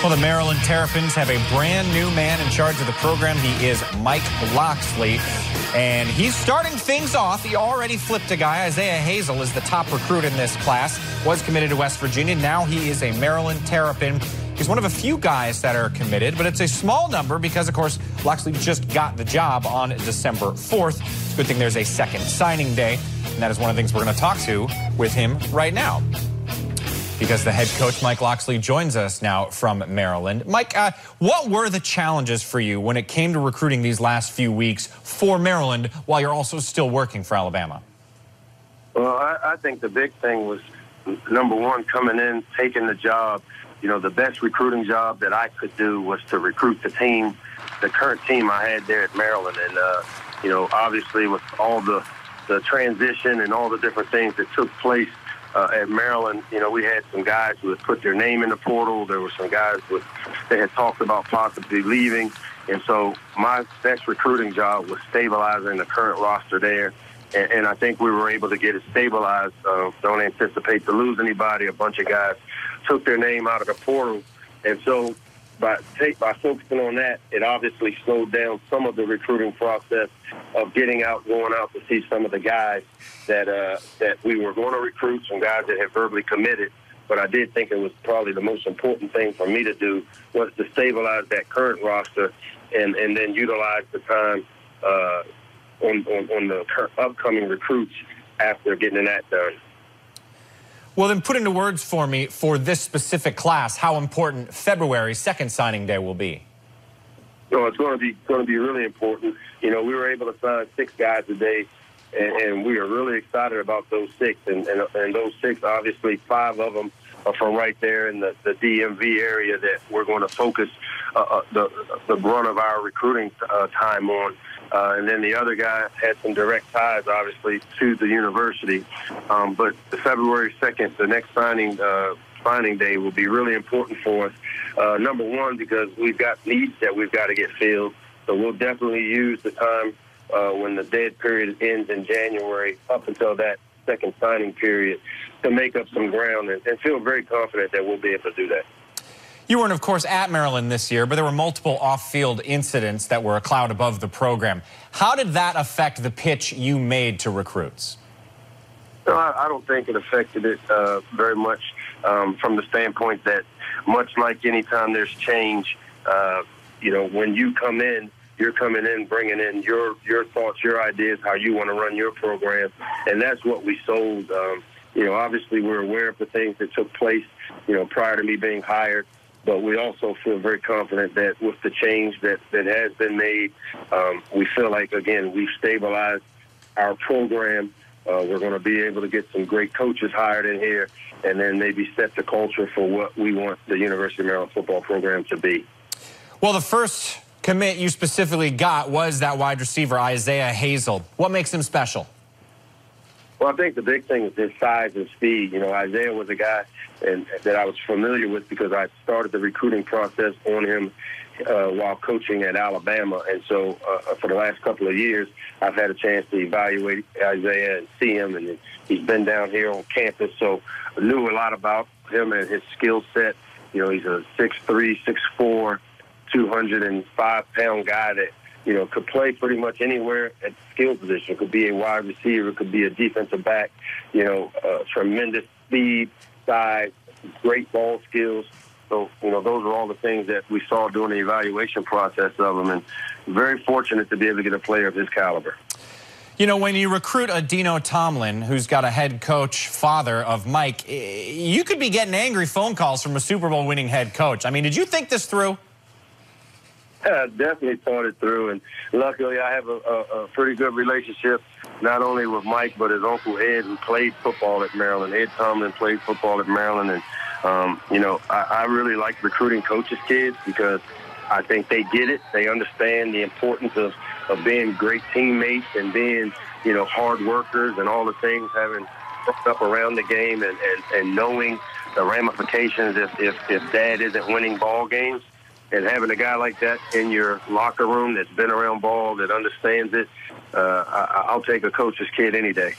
Well, the Maryland Terrapins have a brand new man in charge of the program. He is Mike Locksley, and he's starting things off. He already flipped a guy. Isaiah Hazel is the top recruit in this class, was committed to West Virginia. Now he is a Maryland Terrapin. He's one of a few guys that are committed, but it's a small number because, of course, Locksley just got the job on December 4th. It's a good thing there's a second signing day, and that is one of the things we're going to talk to with him right now, because the head coach, Mike Locksley, joins us now from Maryland. Mike, what were the challenges for you when it came to recruiting these last few weeks for Maryland while you're also still working for Alabama? Well, I think the big thing was, number one, coming in, taking the job. You know, the best recruiting job that I could do was to recruit the team, the current team I had there at Maryland. And, you know, obviously with all the transition and all the different things that took place at Maryland, you know, we had some guys who had put their name in the portal. There were some guys that had talked about possibly leaving. And so my best recruiting job was stabilizing the current roster there. And I think we were able to get it stabilized. Don't anticipate to lose anybody. A bunch of guys took their name out of the portal. And so by focusing on that, it obviously slowed down some of the recruiting process of going out to see some of the guys that we were going to recruit, some guys that had verbally committed. But I did think it was probably the most important thing for me to do was to stabilize that current roster and then utilize the time on the upcoming recruits after getting that done. Well, then put into words for me, for this specific class, how important February's second signing day will be. No, it's going to be really important. You know, we were able to sign 6 guys today, and we are really excited about those 6. And those 6, obviously, 5 of them are from right there in the DMV area that we're going to focus the brunt of our recruiting time on. And then the other guy had some direct ties, obviously, to the university. But the February 2nd, the next signing day, will be really important for us. Number one, because we've got needs that we've got to get filled. So we'll definitely use the time when the dead period ends in January up until that second signing period to make up some ground and feel very confident that we'll be able to do that. You weren't, of course, at Maryland this year, but there were multiple off-field incidents that were a cloud above the program. How did that affect the pitch you made to recruits? No, I don't think it affected it very much from the standpoint that, much like any time there's change, you know, when you come in, you're coming in, bringing in your thoughts, your ideas, how you want to run your program, and that's what we sold. You know, obviously we're aware of the things that took place, you know, prior to me being hired. But we also feel very confident that with the change that has been made, we feel like, again, we've stabilized our program. We're going to be able to get some great coaches hired in here and then maybe set the culture for what we want the University of Maryland football program to be. Well, the first commit you specifically got was that wide receiver, Isaiah Hazel. What makes him special? Well, I think the big thing is his size and speed. You know, Isaiah was a guy that I was familiar with because I started the recruiting process on him while coaching at Alabama. And so for the last couple of years, I've had a chance to evaluate Isaiah and see him, and he's been down here on campus. So I knew a lot about him and his skill set. You know, he's a 6'3", 6'4", 205-pound guy that, you know, could play pretty much anywhere at the skill position. Could be a wide receiver, could be a defensive back, you know, tremendous speed, size, great ball skills. So, you know, those are all the things that we saw during the evaluation process of him, and very fortunate to be able to get a player of his caliber. You know, when you recruit a Dino Tomlin, who's got a head coach, father of Mike, you could be getting angry phone calls from a Super Bowl winning head coach. I mean, did you think this through? I definitely thought it through, and luckily I have a pretty good relationship, not only with Mike, but his Uncle Ed, who played football at Maryland. Ed Tomlin played football at Maryland, and, you know, I really like recruiting coaches' kids because I think they get it. They understand the importance of being great teammates and being, you know, hard workers and all the things, having worked up around the game and knowing the ramifications if dad isn't winning ball games. And having a guy like that in your locker room that's been around ball, that understands it, I'll take a coach's kid any day.